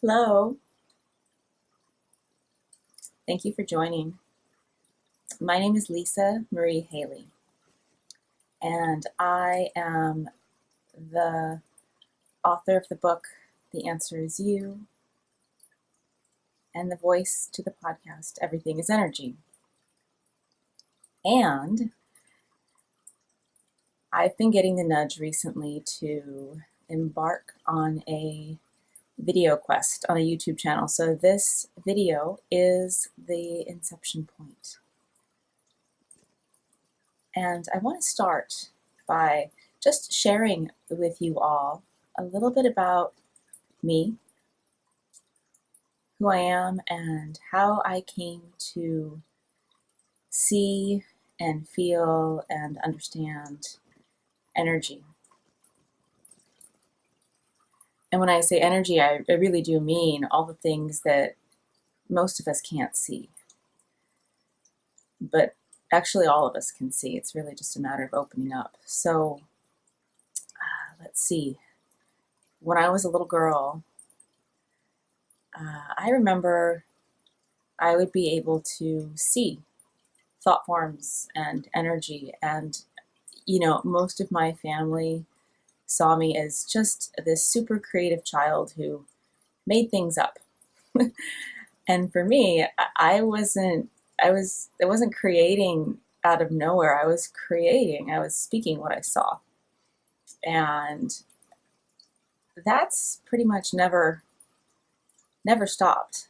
Hello, thank you for joining. My name is Lisa Marie Haley, and I am the author of the book, The Answer Is You, and the voice to the podcast, Everything is Energy. And I've been getting the nudge recently to embark on a video quest on a YouTube channel. So this video is the inception point. And I want to start by just sharing with you all a little bit about me, who I am, and how I came to see and feel and understand energy. And when I say energy, I really do mean all the things that most of us can't see. But actually all of us can see. It's really just a matter of opening up. So let's see. When I was a little girl, I remember I would be able to see thought forms and energy. And, most of my family saw me as just this super creative child who made things up. And for me, I wasn't creating out of nowhere. I was speaking what I saw. And that's pretty much never stopped.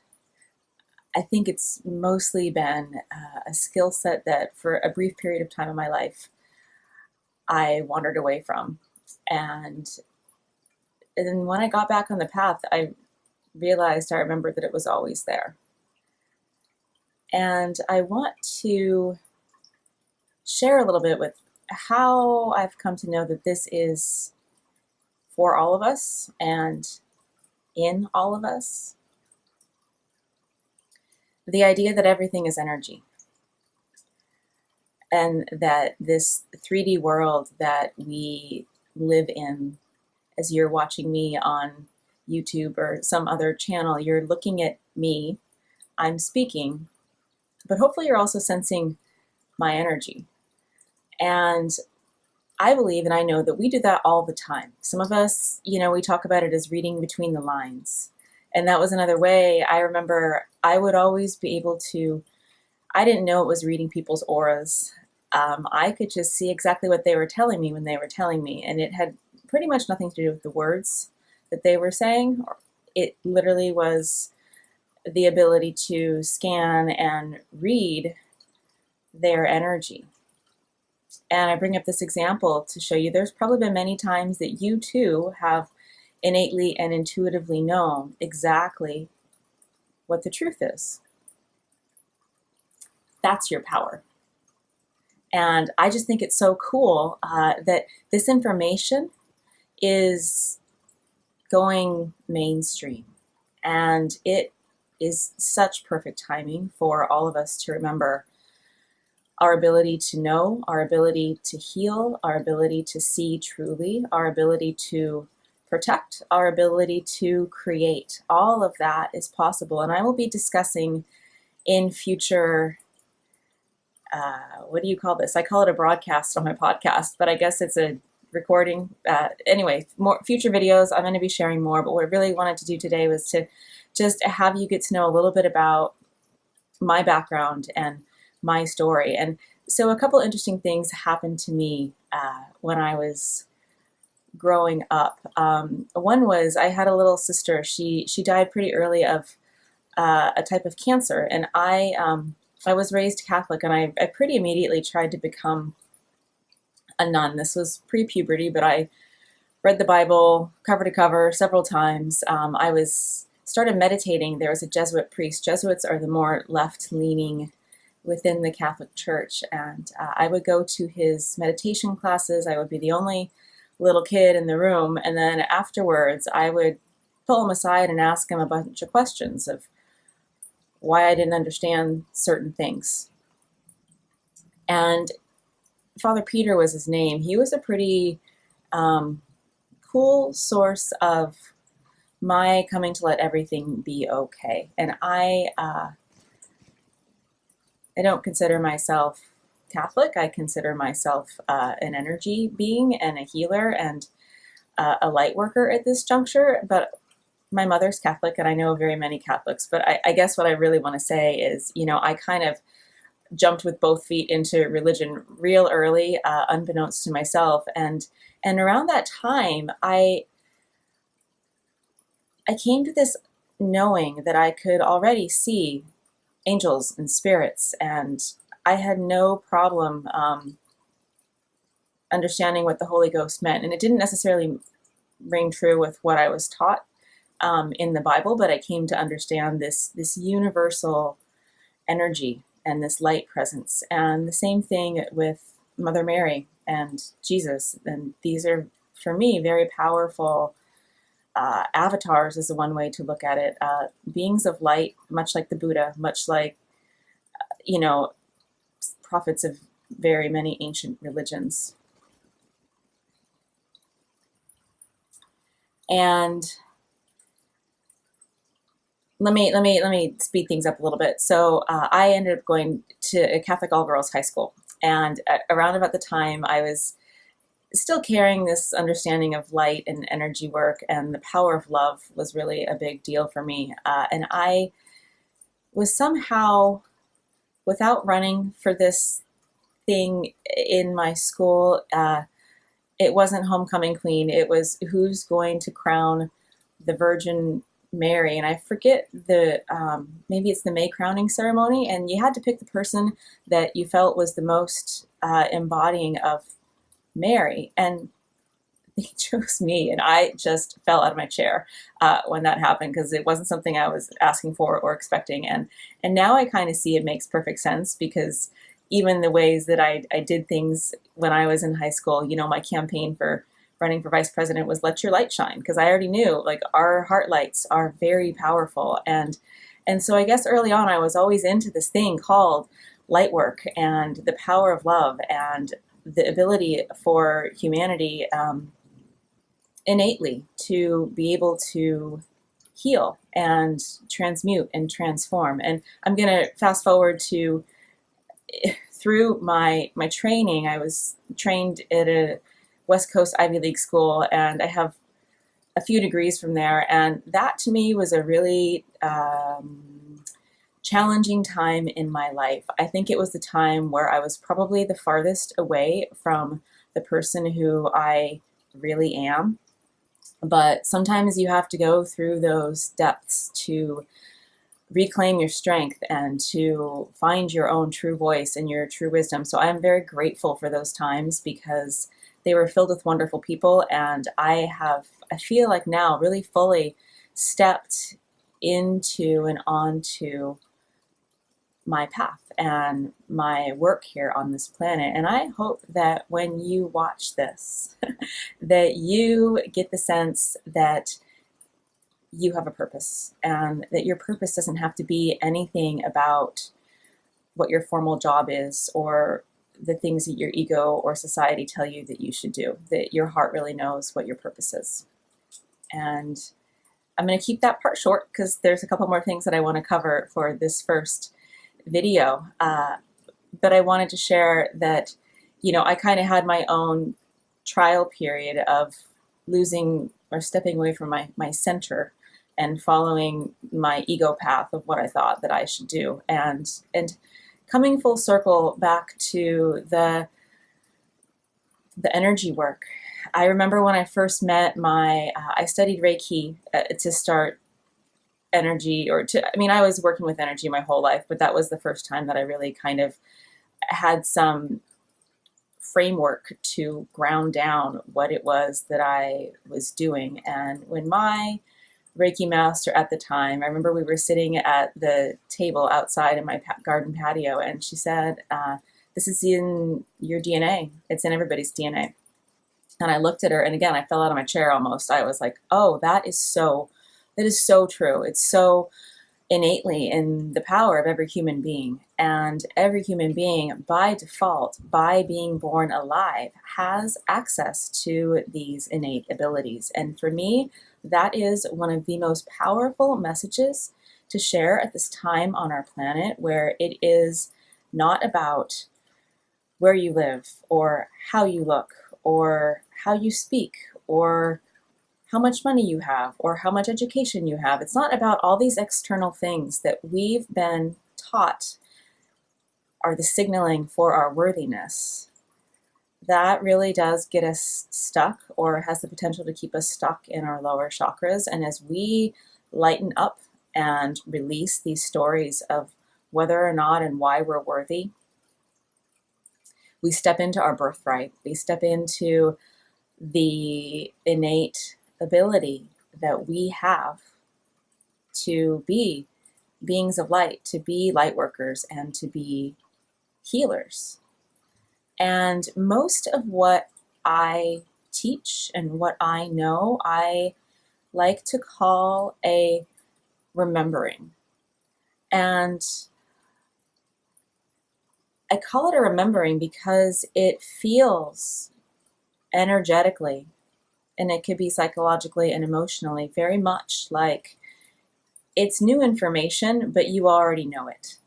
I think it's mostly been a skill set that for a brief period of time in my life, I wandered away from. And then when I got back on the path, I remembered that it was always there. And I want to share a little bit with how I've come to know that this is for all of us and in all of us. The idea that everything is energy, and that this 3D world that we live in, as you're watching me on YouTube or some other channel, you're looking at me, I'm speaking, but hopefully you're also sensing my energy. And I believe and I know that we do that all the time. Some of us, we talk about it as reading between the lines. And that was another way. I remember I would always be able to, I didn't know it was reading people's auras. I could just see exactly what they were telling me when they were telling me. And it had pretty much nothing to do with the words that they were saying. It literally was the ability to scan and read their energy. And I bring up this example to show you there's probably been many times that you too have innately and intuitively known exactly what the truth is. That's your power. And I just think it's so cool that this information is going mainstream. And it is such perfect timing for all of us to remember our ability to know, our ability to heal, our ability to see truly, our ability to protect, our ability to create. All of that is possible. And I will be discussing in future, what do you call this? I call it a broadcast on my podcast, but I guess it's a recording. Anyway, more future videos, I'm going to be sharing more. But what I really wanted to do today was to just have you get to know a little bit about my background and my story. And so a couple interesting things happened to me when I was growing up. One was I had a little sister. She died pretty early of a type of cancer, and I was raised Catholic, and I pretty immediately tried to become a nun. This was pre-puberty, but I read the Bible cover to cover several times. I started meditating. There was a Jesuit priest. Jesuits are the more left-leaning within the Catholic Church, and I would go to his meditation classes. I would be the only little kid in the room, and then afterwards I would pull him aside and ask him a bunch of questions of why I didn't understand certain things. And Father Peter was his name. He was a pretty cool source of my coming to let everything be okay. And I don't consider myself Catholic. I consider myself an energy being and a healer and a light worker at this juncture. But my mother's Catholic, and I know very many Catholics. But I guess what I really want to say is, I kind of jumped with both feet into religion real early, unbeknownst to myself. And around that time, I came to this knowing that I could already see angels and spirits, and I had no problem understanding what the Holy Ghost meant. And it didn't necessarily ring true with what I was taught in the Bible, but I came to understand this universal energy and this light presence. And the same thing with Mother Mary and Jesus. And these are, for me, very powerful avatars is the one way to look at it. Beings of light, much like the Buddha, much like, prophets of very many ancient religions. And let me speed things up a little bit. So I ended up going to a Catholic all-girls high school, and around about the time I was still carrying this understanding of light and energy work, and the power of love was really a big deal for me. And I was somehow, without running for this thing in my school, it wasn't homecoming queen. It was who's going to crown the Virgin Mary. And I forget maybe it's the May crowning ceremony. And you had to pick the person that you felt was the most embodying of Mary, and they chose me, and I just fell out of my chair when that happened, because it wasn't something I was asking for or expecting. And now I kind of see it makes perfect sense, because even the ways that I did things when I was in high school, my campaign for running for vice president was "Let Your Light Shine," because I already knew, like, our heart lights are very powerful. And so I guess early on I was always into this thing called light work and the power of love and the ability for humanity innately to be able to heal and transmute and transform. And I'm going to fast forward to through my training. I was trained at a West Coast Ivy League school, and I have a few degrees from there. And that to me was a really challenging time in my life. I think it was the time where I was probably the farthest away from the person who I really am. But sometimes you have to go through those depths to reclaim your strength and to find your own true voice and your true wisdom. So I'm very grateful for those times, because they were filled with wonderful people, and I feel like now really fully stepped into and onto my path and my work here on this planet. And I hope that when you watch this, that you get the sense that you have a purpose, and that your purpose doesn't have to be anything about what your formal job is or the things that your ego or society tell you that you should do, that your heart really knows what your purpose is. And I'm going to keep that part short, because there's a couple more things that I want to cover for this first video. But I wanted to share that, I kind of had my own trial period of losing or stepping away from my center and following my ego path of what I thought that I should do. And coming full circle back to the energy work. I remember when I first met I studied Reiki to start energy, I was working with energy my whole life, but that was the first time that I really kind of had some framework to ground down what it was that I was doing. And when my Reiki master at the time, I remember we were sitting at the table outside in my garden patio, and she said, this is in your DNA. It's in everybody's DNA. And I looked at her, and again, I fell out of my chair almost. I was like, oh, that is so true. It's so innately in the power of every human being. And every human being, by default, by being born alive, has access to these innate abilities. And for me, that is one of the most powerful messages to share at this time on our planet, where it is not about where you live or how you look or how you speak or how much money you have or how much education you have. It's not about all these external things that we've been taught are the signaling for our worthiness. That really does get us stuck, or has the potential to keep us stuck in our lower chakras. And as we lighten up and release these stories of whether or not and why we're worthy, we step into our birthright. We step into the innate ability that we have to be beings of light, to be light workers, and to be healers. And most of what I teach and what I know, I like to call a remembering. And I call it a remembering because it feels energetically, and it could be psychologically and emotionally, very much like it's new information, but you already know it.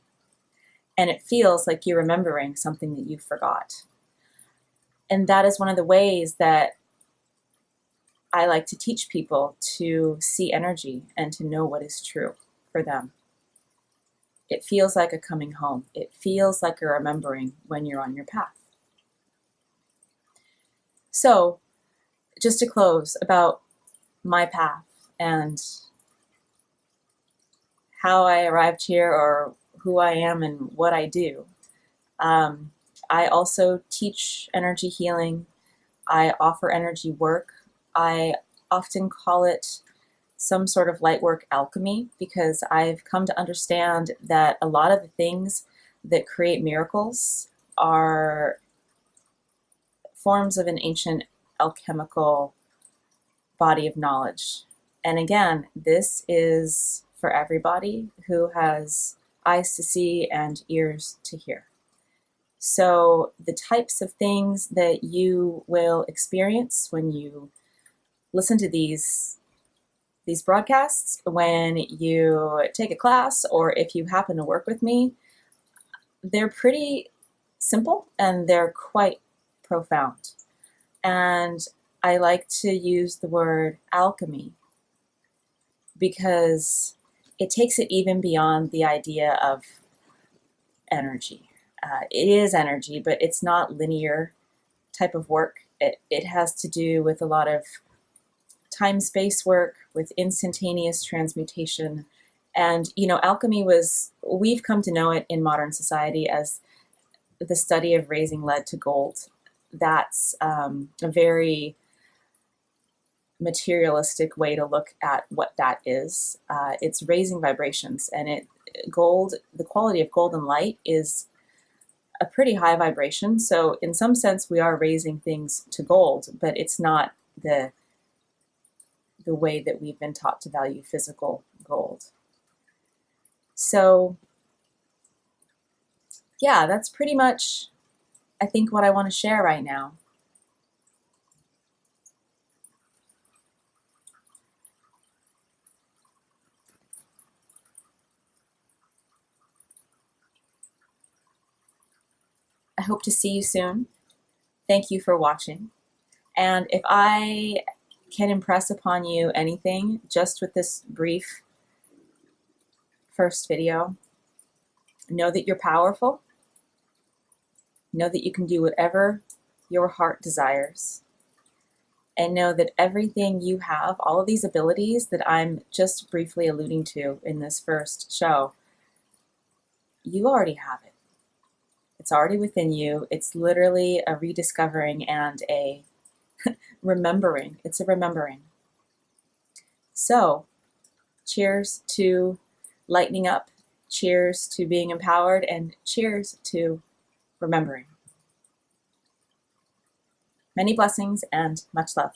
And it feels like you're remembering something that you forgot. And that is one of the ways that I like to teach people to see energy and to know what is true for them. It feels like a coming home. It feels like a remembering when you're on your path. So, just to close about my path and how I arrived here, or who I am and what I do. I also teach energy healing. I offer energy work. I often call it some sort of light work alchemy, because I've come to understand that a lot of the things that create miracles are forms of an ancient alchemical body of knowledge. And again, this is for everybody who has eyes to see and ears to hear. So the types of things that you will experience when you listen to these broadcasts, when you take a class, or if you happen to work with me, they're pretty simple and they're quite profound. And I like to use the word alchemy because it takes it even beyond the idea of energy. It is energy, but it's not linear type of work. It has to do with a lot of time-space work, with instantaneous transmutation. And, alchemy we've come to know it in modern society as the study of raising lead to gold. That's a very materialistic way to look at what that is. It's raising vibrations, and the quality of golden light is a pretty high vibration. So in some sense, we are raising things to gold, but it's not the way that we've been taught to value physical gold. So yeah, that's pretty much, I think, what I want to share right now. I hope to see you soon. Thank you for watching. And if I can impress upon you anything just with this brief first video, know that you're powerful. Know that you can do whatever your heart desires. And know that everything you have, all of these abilities that I'm just briefly alluding to in this first show, you already have it. It's already within you. It's literally a rediscovering and a remembering. It's a remembering. So, cheers to lightening up, cheers to being empowered, and cheers to remembering. Many blessings and much love.